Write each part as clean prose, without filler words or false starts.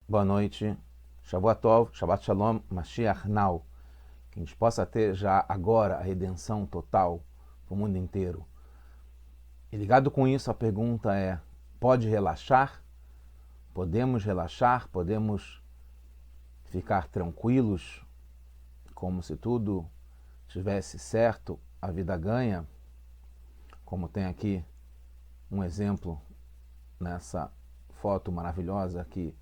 Boa noite, Shavua Tov, Shabbat Shalom, Mashiach Now. Que a gente possa ter já agora a redenção total para o mundo inteiro. E ligado com isso, a pergunta é: pode relaxar? Podemos relaxar? Podemos ficar tranquilos, como se tudo estivesse certo, a vida ganha? Como tem aqui um exemplo nessa foto maravilhosa que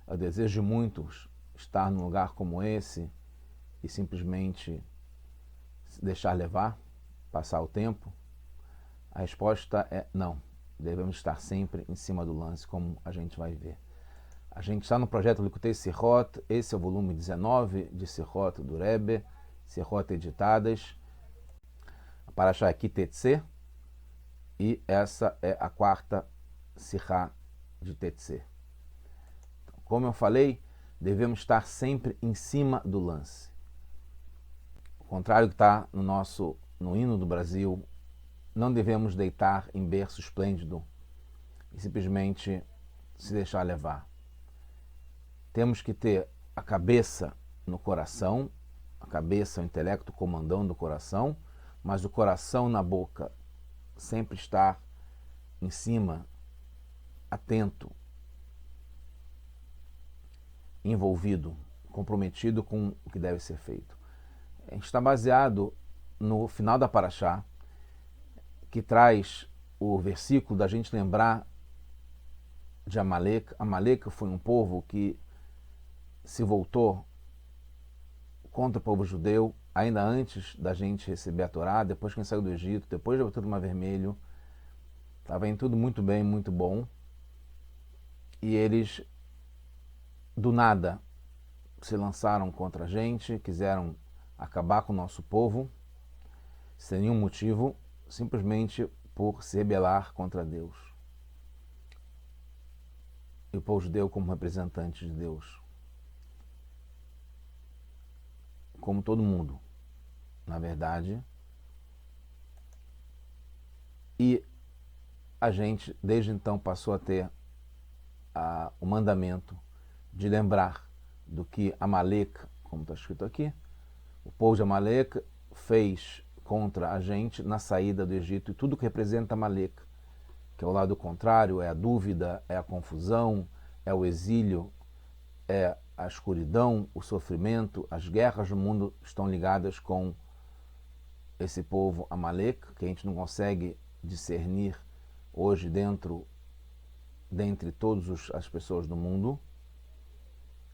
eu desejo de muitos estar num lugar como esse e simplesmente se deixar levar, passar o tempo. A resposta é não. Devemos estar sempre em cima do lance, como a gente vai ver. A gente está no projeto Likutei Sirot, esse é o volume 19 de Sirot do Rebbe, Sirot editadas. A Parashá é Kitetse e essa é a quarta Sirá de Tetse. Então, como eu falei, devemos estar sempre em cima do lance. O contrário que está no hino do Brasil, não devemos deitar em berço esplêndido e simplesmente se deixar levar. Temos que ter a cabeça no coração, a cabeça, o intelecto comandando o coração, mas o coração na boca, sempre estar em cima, atento, envolvido, comprometido com o que deve ser feito. A gente está baseado no final da Parashá, que traz o versículo da gente lembrar de Amalek. Amalek foi um povo que se voltou contra o povo judeu ainda antes da gente receber a Torá, depois que a gente saiu do Egito, depois da abertura do Mar Vermelho. Estava indo tudo muito bem, muito bom. E eles, do nada, se lançaram contra a gente, quiseram acabar com o nosso povo, sem nenhum motivo, simplesmente por se rebelar contra Deus. E o povo judeu como representante de Deus. Como todo mundo, na verdade. E a gente, desde então, passou a ter o mandamento de lembrar do que Amalek, como está escrito aqui, o povo de Amalek fez contra a gente na saída do Egito, e tudo que representa Amalek, que é o lado contrário, é a dúvida, é a confusão, é o exílio, é a escuridão, o sofrimento, as guerras do mundo estão ligadas com esse povo Amalek, que a gente não consegue discernir hoje dentre todas as pessoas do mundo.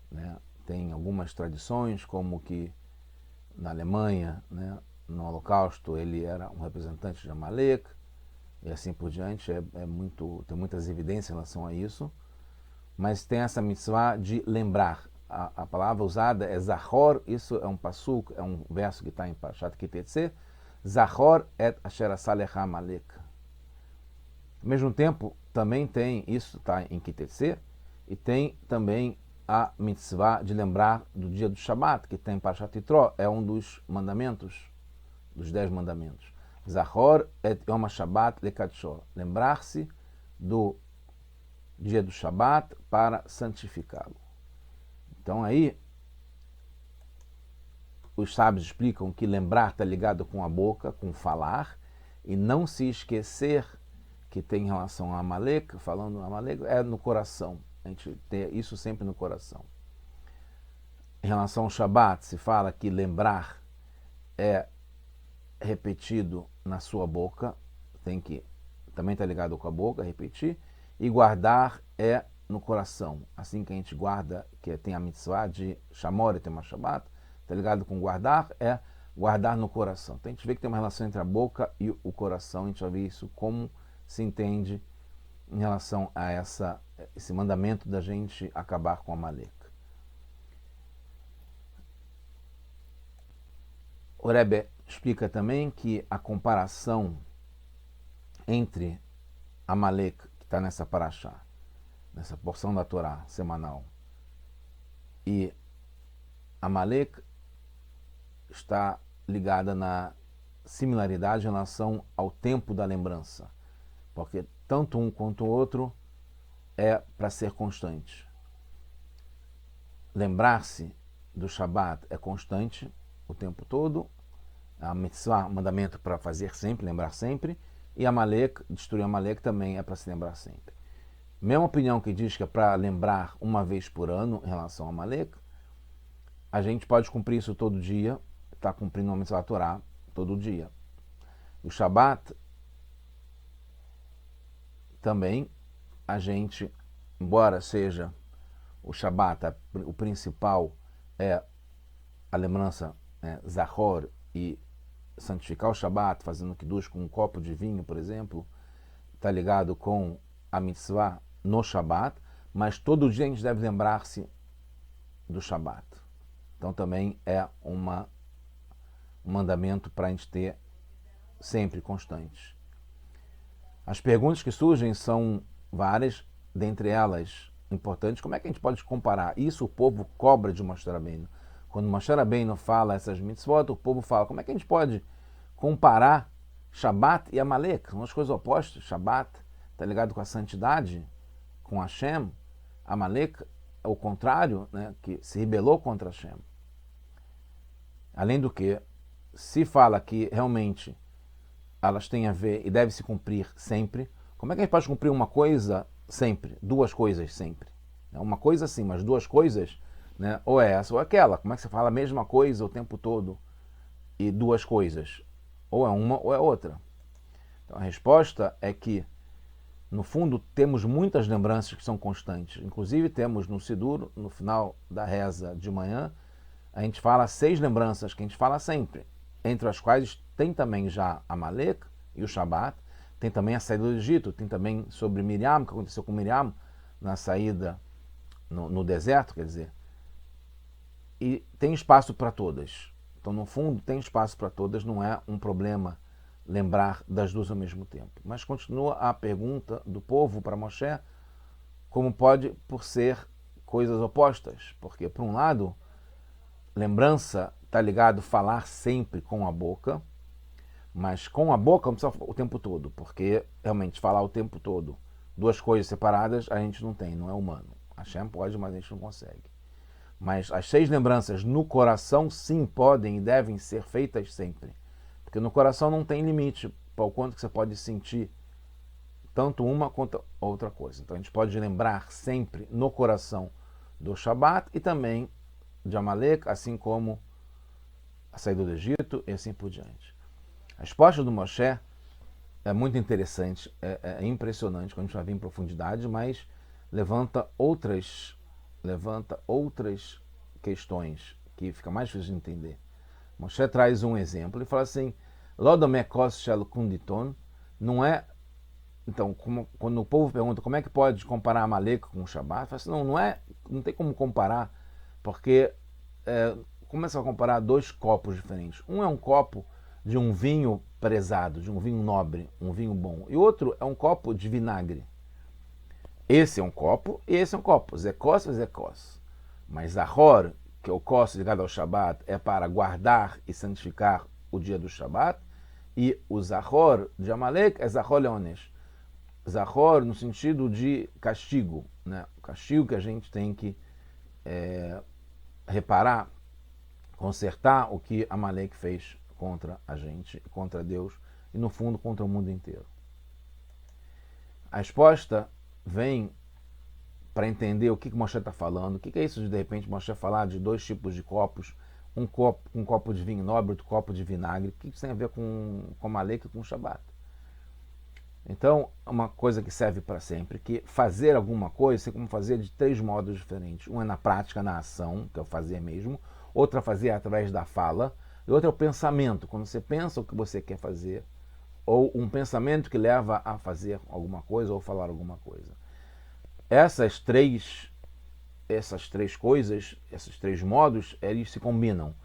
Né? Tem algumas tradições, como que na Alemanha, né, no Holocausto, ele era um representante de Amalek, e assim por diante. Tem muitas evidências em relação a isso. Mas tem essa mitzvah de lembrar. A palavra usada é Zahor, isso é um pasuk, é um verso que está em Parashat Kitetse. Zahor et asher asa lecha Amalek. Ao mesmo tempo, também tem, isso está em Kitetse, e tem também a mitzvah de lembrar do dia do Shabat, que tem em Parashat Yitro, é um dos mandamentos, dos 10 mandamentos. Zahor et Yom HaShabbat lekadsho. Lembrar-se do dia do Shabat para santificá-lo. Então aí, os sábios explicam que lembrar está ligado com a boca, com falar, e não se esquecer que tem em relação a Amalek, falando Amalek, é no coração. A gente tem isso sempre no coração. Em relação ao Shabat, se fala que lembrar é repetido na sua boca, também está ligado com a boca, repetir, e guardar é no coração. Assim que a gente guarda, que tem a mitzvah de Shamor e Tema Shabbat, está ligado com guardar, é guardar no coração. Então a gente vê que tem uma relação entre a boca e o coração, a gente vai ver isso como se entende em relação a esse mandamento da gente acabar com a Amalek. O Rebbe explica também que a comparação entre Amalek, que está nessa parashá, nessa porção da Torá semanal, e Amalek está ligada na similaridade em relação ao tempo da lembrança, porque tanto um quanto o outro é para ser constante. lembrar-se do Shabat é constante o tempo todo. A mitzvah, mandamento para fazer sempre, lembrar sempre. E Amalek, destruir Amalek também é para se lembrar sempre. Mesma opinião que diz que é para lembrar uma vez por ano em relação a Amalek, a gente pode cumprir isso todo dia, está cumprindo uma mitzvah Torá todo dia. O Shabat também, a gente, embora seja o Shabat, o principal é a lembrança, Zahor, e santificar o Shabat, fazendo Kiddush com um copo de vinho, por exemplo, está ligado com a mitzvah no Shabat, mas todo dia a gente deve lembrar-se do Shabat. Então também é um mandamento para a gente ter sempre constantes. As perguntas que surgem são várias, dentre elas importantes. Como é que a gente pode comparar? Isso o povo cobra de Moshe Rabbeinu. Quando Moshe Rabbeinu fala essas mitzvot, o povo fala, como é que a gente pode comparar Shabat e Amalek? São as coisas opostas. Shabat está ligado com a santidade, com Hashem. Amalek é o contrário, né, que se rebelou contra Hashem. Além do que, se fala que realmente elas têm a ver e devem se cumprir sempre, como é que a gente pode cumprir uma coisa sempre? Duas coisas sempre. Uma coisa sim, mas duas coisas, né? Ou é essa ou é aquela. Como é que você fala a mesma coisa o tempo todo e duas coisas? Ou é uma ou é outra. Então a resposta é que, no fundo, temos muitas lembranças que são constantes. Inclusive temos no Sidur, no final da reza de manhã, a gente fala 6 lembranças que a gente fala sempre, entre as quais tem também já Amalek e o Shabat, tem também a saída do Egito, tem também sobre Miriam, o que aconteceu com Miriam na saída no deserto, quer dizer. E tem espaço para todas. Então, no fundo, tem espaço para todas, não é um problema lembrar das duas ao mesmo tempo. Mas continua a pergunta do povo para Moshe, como pode por ser coisas opostas? Porque, por um lado, lembrança está ligado a falar sempre com a boca, mas com a boca não precisa o tempo todo, porque realmente falar o tempo todo, duas coisas separadas, a gente não tem, não é humano. A Hashem pode, mas a gente não consegue. Mas as 6 lembranças no coração, sim, podem e devem ser feitas sempre. Porque no coração não tem limite para o quanto que você pode sentir tanto uma quanto outra coisa. Então a gente pode lembrar sempre no coração do Shabat e também de Amalek, assim como a saída do Egito e assim por diante. A resposta do Moshe é muito interessante, é impressionante quando a gente vai ver em profundidade, mas levanta outras questões que fica mais difícil de entender. Moshe traz um exemplo e fala assim: Lodomekos shel kunditon, não é. Então, quando o povo pergunta como é que pode comparar Amalek com o Shabat, fala assim, não tem como comparar, porque como é que você vai comparar 2 copos diferentes? Um é um copo de um vinho prezado, de um vinho nobre, um vinho bom, e outro é um copo de vinagre. Esse é um copo e esse é um copo, Zekos e Zekos. Mas Zahor, que é o kos ligado ao Shabat, é para guardar e santificar o dia do Shabat, e o Zahor de Amalek é Zahor Leonesh. Zahor no sentido de castigo, né? O castigo que a gente tem que reparar, consertar o que Amalek fez contra a gente, contra Deus e no fundo contra o mundo inteiro. A resposta vem para entender o que Moshe está falando. O que é isso de repente Moshe falar de 2 tipos de copos, um copo de vinho nobre, outro copo de vinagre? O que isso tem a ver com Amalek e com o Shabat? Então, uma coisa que serve para sempre, que fazer alguma coisa, tem como fazer de 3 modos diferentes. Um é na prática, na ação, que é o fazer mesmo. Outra é fazer através da fala. E outra é o pensamento, quando você pensa o que você quer fazer. Ou um pensamento que leva a fazer alguma coisa ou falar alguma coisa. Essas três coisas, esses 3 modos, eles se combinam.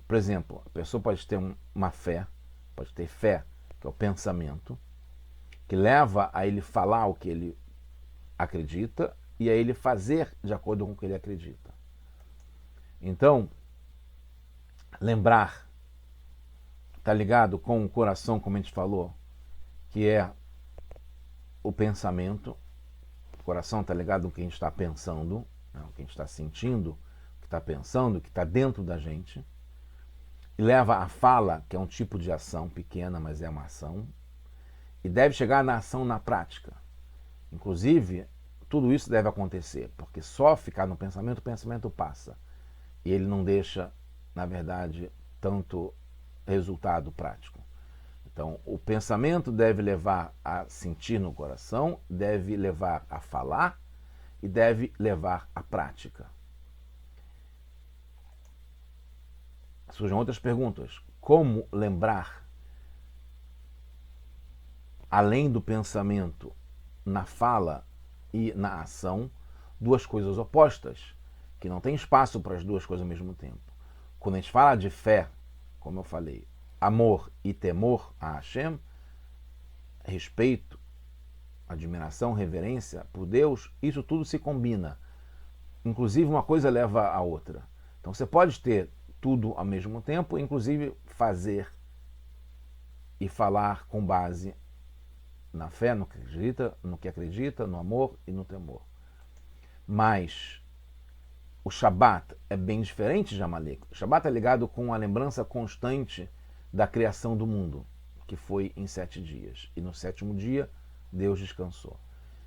Por exemplo, a pessoa pode ter uma fé, pode ter fé, que é o pensamento, que leva a ele falar o que ele acredita e a ele fazer de acordo com o que ele acredita. Então, lembrar está ligado com o coração, como a gente falou, que é o pensamento. O coração está ligado com o que a gente está pensando, né, o que a gente está sentindo, o que está pensando, que está dentro da gente, e leva à fala, que é um tipo de ação pequena, mas é uma ação, e deve chegar na ação na prática. Inclusive, tudo isso deve acontecer, porque só ficar no pensamento, o pensamento passa. E ele não deixa, na verdade, tanto resultado prático. Então, o pensamento deve levar a sentir no coração, deve levar a falar e deve levar à prática. Surgem outras perguntas. Como lembrar, além do pensamento, na fala e na ação, duas coisas opostas, que não tem espaço para as duas coisas ao mesmo tempo? Quando a gente fala de fé, como eu falei, amor e temor a Hashem, respeito, admiração, reverência por Deus, isso tudo se combina. Inclusive uma coisa leva a outra. Então você pode ter tudo ao mesmo tempo, inclusive fazer e falar com base na fé, no que acredita, no amor e no temor. Mas o Shabat é bem diferente de Amalek. O Shabat é ligado com a lembrança constante da criação do mundo, que foi em 7 dias. E no 7º dia, Deus descansou.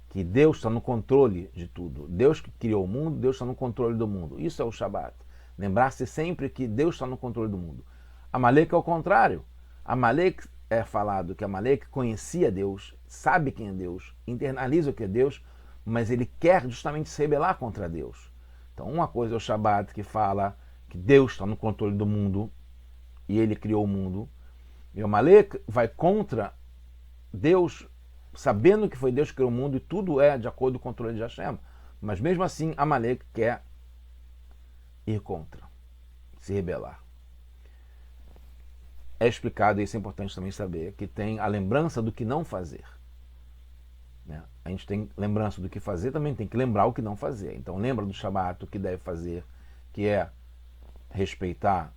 Que Deus está no controle de tudo. Deus que criou o mundo, Deus está no controle do mundo. Isso é o Shabat. Lembrar-se sempre que Deus está no controle do mundo. Amalek é o contrário. Amalek é falado que Amalek conhecia Deus, sabe quem é Deus, internaliza o que é Deus, mas ele quer justamente se rebelar contra Deus. Então uma coisa é o Shabat, que fala que Deus está no controle do mundo e ele criou o mundo. E o Amalek vai contra Deus, sabendo que foi Deus que criou o mundo e tudo é de acordo com o controle de Hashem. Mas mesmo assim, Amalek quer ir contra, se rebelar. É explicado, e isso é importante também saber, que tem a lembrança do que não fazer. A gente tem lembrança do que fazer, também tem que lembrar o que não fazer. Então lembra do Shabat, o que deve fazer, que é respeitar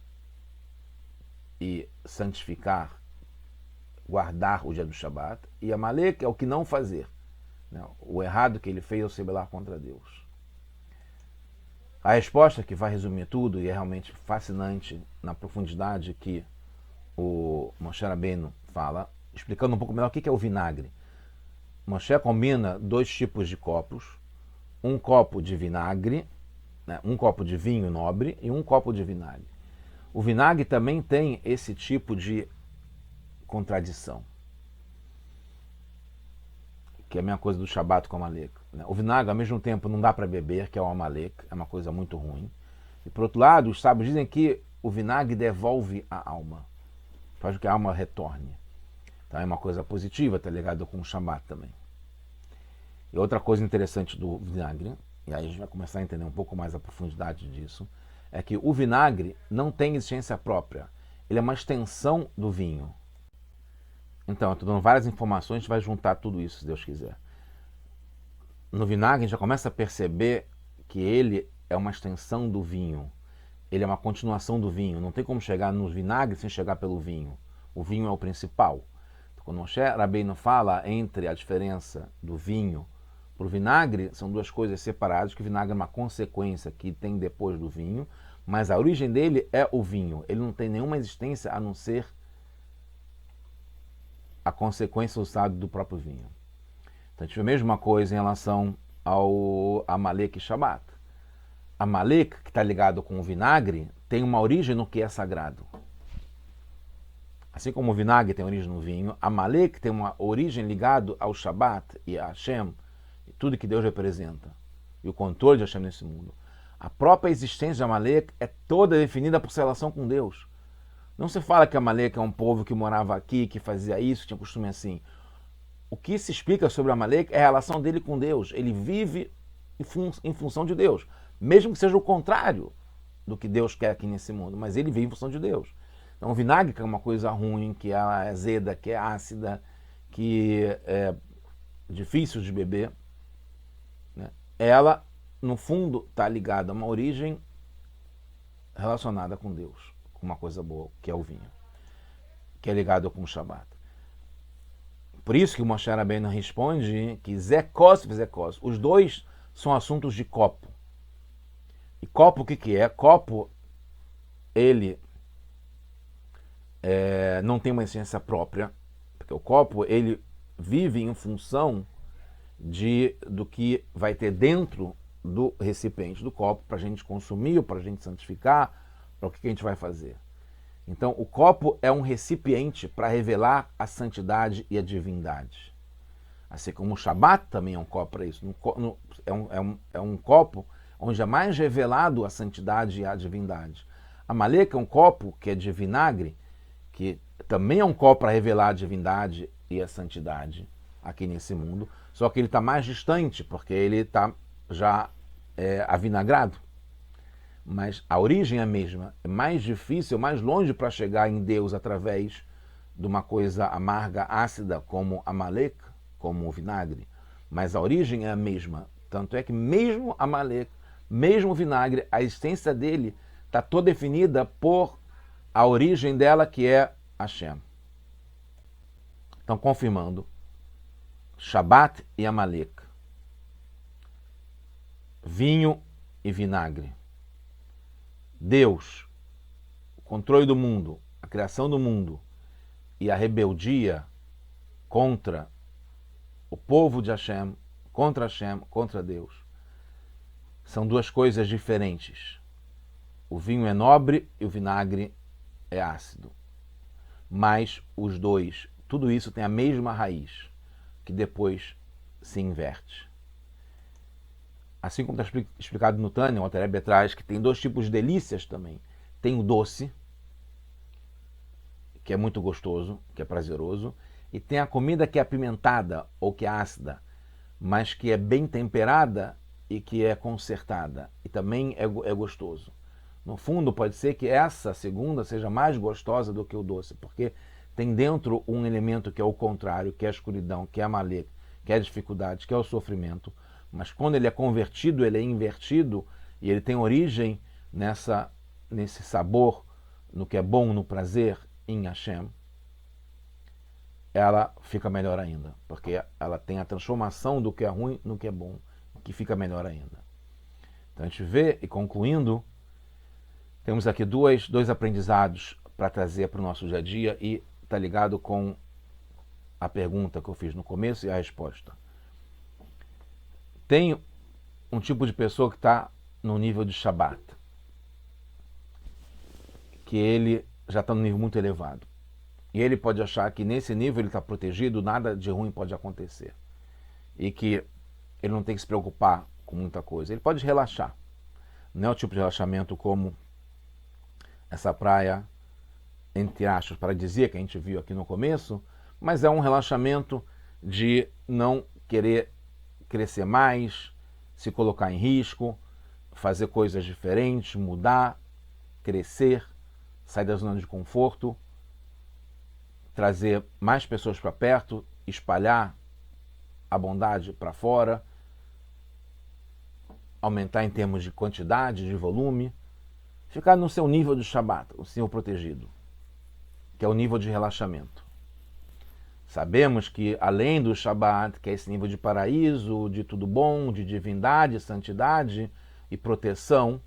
e santificar, guardar o dia do Shabat. E Amalek é o que não fazer. O errado que ele fez é se rebelar contra Deus. A resposta, que vai resumir tudo, e é realmente fascinante na profundidade que o Moshe Rabbeinu fala, explicando um pouco melhor o que é o vinagre. Moshe combina 2 tipos de copos, um copo de vinagre, um copo de vinho nobre e um copo de vinagre. O vinagre também tem esse tipo de contradição, que é a mesma coisa do Shabat com Amalek. O vinagre, ao mesmo tempo, não dá para beber, que é o Amalek, é uma coisa muito ruim. E, por outro lado, os sábios dizem que o vinagre devolve a alma, faz com que a alma retorne. Então é uma coisa positiva, está ligado com o Shabat também. E outra coisa interessante do vinagre, e aí a gente vai começar a entender um pouco mais a profundidade disso, é que o vinagre não tem existência própria. Ele é uma extensão do vinho. Então, eu estou dando várias informações, a gente vai juntar tudo isso, se Deus quiser. No vinagre, a gente já começa a perceber que ele é uma extensão do vinho. Ele é uma continuação do vinho. Não tem como chegar no vinagre sem chegar pelo vinho. O vinho é o principal. Então, quando Moshe Rabbeinu fala entre a diferença do vinho para o vinagre, são 2 coisas separadas, que o vinagre é uma consequência que tem depois do vinho, mas a origem dele é o vinho. Ele não tem nenhuma existência a não ser a consequência do estado do próprio vinho. Então a gente vê a mesma coisa em relação ao Amalek e Shabat. Amalek, que está ligado com o vinagre, tem uma origem no que é sagrado. Assim como o vinagre tem origem no vinho, Amalek tem uma origem ligada ao Shabat e a Hashem, e tudo que Deus representa, e o controle de Hashem nesse mundo. A própria existência de Amalek é toda definida por sua relação com Deus. Não se fala que Amalek é um povo que morava aqui, que fazia isso, tinha costume assim. O que se explica sobre Amalek é a relação dele com Deus. Ele vive em função de Deus, mesmo que seja o contrário do que Deus quer aqui nesse mundo, mas ele vive em função de Deus. Então o vinagre, que é uma coisa ruim, que é azeda, que é ácida, que é difícil de beber, ela, no fundo, está ligada a uma origem relacionada com Deus, com uma coisa boa, que é o vinho, que é ligado com o Shabat. Por isso que o Moshe Rabbeinu responde que Zé Kos, os 2 são assuntos de copo. E copo, o que que é? Copo, ele não tem uma essência própria, porque o copo, ele vive em função do que vai ter dentro do recipiente do copo para a gente consumir, para a gente santificar, para o que a gente vai fazer. Então, o copo é um recipiente para revelar a santidade e a divindade. Assim como o Shabat também é um copo para isso. É um copo onde é mais revelado a santidade e a divindade. A Maleca é um copo que é de vinagre, que também é um copo para revelar a divindade e a santidade aqui nesse mundo, só que ele está mais distante, porque ele está já avinagrado. Mas a origem é a mesma. É mais difícil, mais longe para chegar em Deus através de uma coisa amarga, ácida, como a Maleca, como o vinagre. Mas a origem é a mesma. Tanto é que mesmo a Maleca, mesmo o vinagre, a essência dele está toda definida por a origem dela, que é Hashem. Então, confirmando, Shabat e Amalek, vinho e vinagre. Deus, o controle do mundo, a criação do mundo e a rebeldia contra o povo de Hashem, contra Deus, são duas coisas diferentes. O vinho é nobre e o vinagre é ácido. Mas os dois, tudo isso tem a mesma raiz, que depois se inverte. Assim como está explicado no Tânia, o Alter Rebbe traz que tem dois tipos de delícias também. Tem o doce, que é muito gostoso, que é prazeroso, e tem a comida que é apimentada ou que é ácida, mas que é bem temperada e que é consertada, e também é gostoso. No fundo, pode ser que essa segunda seja mais gostosa do que o doce, porque tem dentro um elemento que é o contrário, que é a escuridão, que é a Amalek, que é a dificuldade, que é o sofrimento. Mas quando ele é convertido, ele é invertido e ele tem origem nesse sabor, no que é bom, no prazer, em Hashem, ela fica melhor ainda, porque ela tem a transformação do que é ruim no que é bom, que fica melhor ainda. Então a gente vê, e concluindo, temos aqui dois aprendizados para trazer para o nosso dia a dia e está ligado com a pergunta que eu fiz no começo e a resposta. Tem um tipo de pessoa que está no nível de Shabat, que ele já está no nível muito elevado. E ele pode achar que nesse nível ele está protegido, nada de ruim pode acontecer. E que ele não tem que se preocupar com muita coisa. Ele pode relaxar. Não é o tipo de relaxamento como essa praia, entre aspas, paradisíaca que a gente viu aqui no começo, mas é um relaxamento de não querer crescer mais, se colocar em risco, fazer coisas diferentes, mudar, crescer, sair da zona de conforto, trazer mais pessoas para perto, espalhar a bondade para fora, aumentar em termos de quantidade, de volume, ficar no seu nível de Shabat, o seu protegido, que é o nível de relaxamento. Sabemos que além do Shabat, que é esse nível de paraíso, de tudo bom, de divindade, santidade e proteção,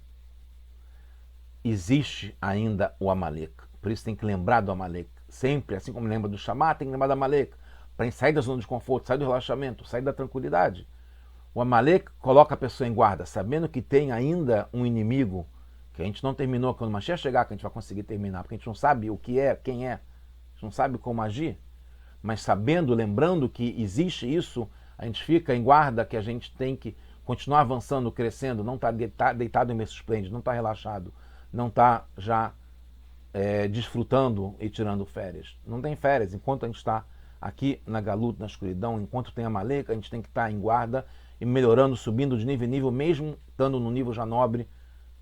existe ainda o Amalek. Por isso tem que lembrar do Amalek. Sempre, assim como lembra do Shabat, tem que lembrar do Amalek. Para sair da zona de conforto, sair do relaxamento, sair da tranquilidade. O Amalek coloca a pessoa em guarda, sabendo que tem ainda um inimigo, que a gente não terminou, quando o Mashiach chegar, que a gente vai conseguir terminar, porque a gente não sabe o que é, quem é, a gente não sabe como agir. Mas sabendo, lembrando que existe isso, a gente fica em guarda que a gente tem que continuar avançando, crescendo, não está deitado em berço esplêndido, não está relaxado, não está já desfrutando e tirando férias. Não tem férias. Enquanto a gente está aqui na galuta, na escuridão, enquanto tem a Maleca, a gente tem que estar em guarda e melhorando, subindo de nível em nível, mesmo estando no nível já nobre,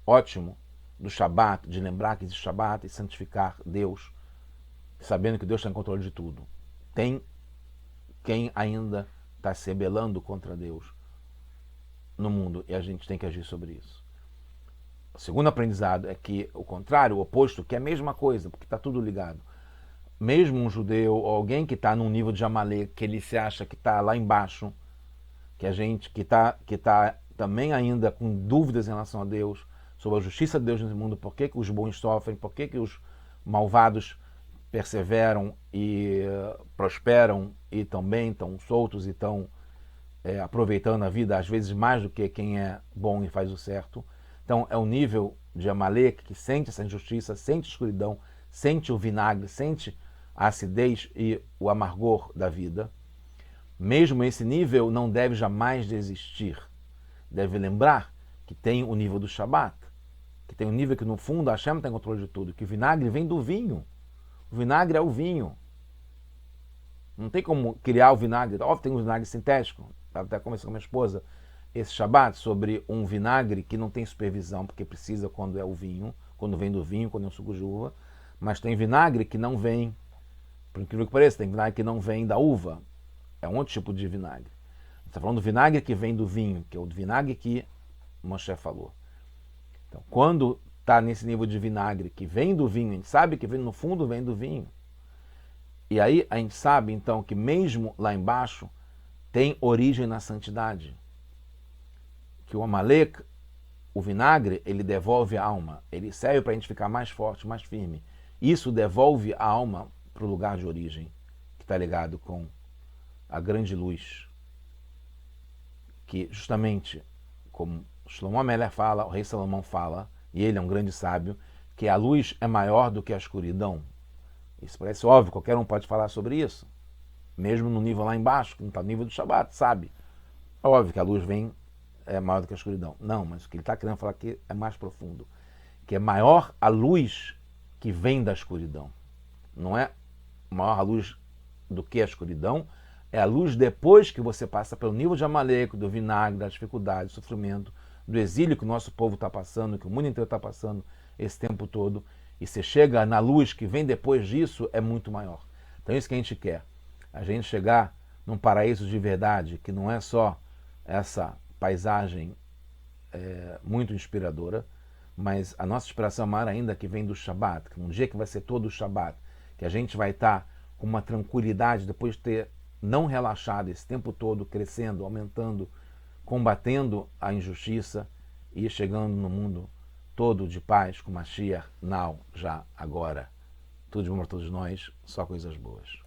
ótimo, do Shabat, de lembrar que existe Shabat e santificar Deus, sabendo que Deus está em controle de tudo. Tem quem ainda está se rebelando contra Deus no mundo e a gente tem que agir sobre isso. O segundo aprendizado é que o contrário, o oposto, que é a mesma coisa, porque está tudo ligado. Mesmo um judeu ou alguém que está num nível de Amalek, que ele se acha que está lá embaixo, que a gente que está também ainda com dúvidas em relação a Deus, sobre a justiça de Deus nesse mundo, por que os bons sofrem, por que os malvados perseveram e prosperam e também estão soltos e estão aproveitando a vida, às vezes mais do que quem é bom e faz o certo. Então é o nível de Amaleque que sente essa injustiça, sente a escuridão, sente o vinagre, sente a acidez e o amargor da vida. Mesmo esse nível não deve jamais desistir. Deve lembrar que tem o nível do Shabat, que tem um nível que no fundo a Hashem tem controle de tudo, que o vinagre vem do vinho. O vinagre é o vinho. Não tem como criar o vinagre. Óbvio, tem um vinagre sintético. Estava até conversando com a minha esposa esse Shabat sobre um vinagre que não tem supervisão, porque precisa quando é o vinho, quando vem do vinho, quando é um suco de uva. Mas tem vinagre que não vem, por incrível que pareça, tem vinagre que não vem da uva. É um outro tipo de vinagre. Está falando do vinagre que vem do vinho, que é o vinagre que Moshe falou. Então, quando está nesse nível de vinagre que vem do vinho, a gente sabe que vem, no fundo vem do vinho. E aí a gente sabe, então, que mesmo lá embaixo tem origem na santidade. Que o Amalek, o vinagre, ele devolve a alma. Ele serve para a gente ficar mais forte, mais firme. Isso devolve a alma para o lugar de origem, que está ligado com a grande luz. Que justamente, como Shlomo Amelech fala, o rei Salomão fala, e ele é um grande sábio, que a luz é maior do que a escuridão. Isso parece óbvio, qualquer um pode falar sobre isso. Mesmo no nível lá embaixo, que não está no nível do Shabat, sabe? É óbvio que a luz vem maior do que a escuridão. Não, mas o que ele está querendo falar aqui é mais profundo. Que é maior a luz que vem da escuridão. Não é maior a luz do que a escuridão, é a luz depois que você passa pelo nível de Amaleque, do vinagre, da dificuldade, do sofrimento, do exílio que o nosso povo está passando, que o mundo inteiro está passando esse tempo todo, e você chega na luz que vem depois disso, é muito maior. Então é isso que a gente quer. A gente chegar num paraíso de verdade, que não é só essa paisagem muito inspiradora, mas a nossa inspiração maior ainda que vem do Shabat, que um dia que vai ser todo o Shabat, que a gente vai estar com uma tranquilidade depois de ter não relaxado esse tempo todo, crescendo, aumentando, combatendo a injustiça e chegando no mundo todo de paz, com Mashiach, now, já, agora. Tudo de bom para todos nós, só coisas boas.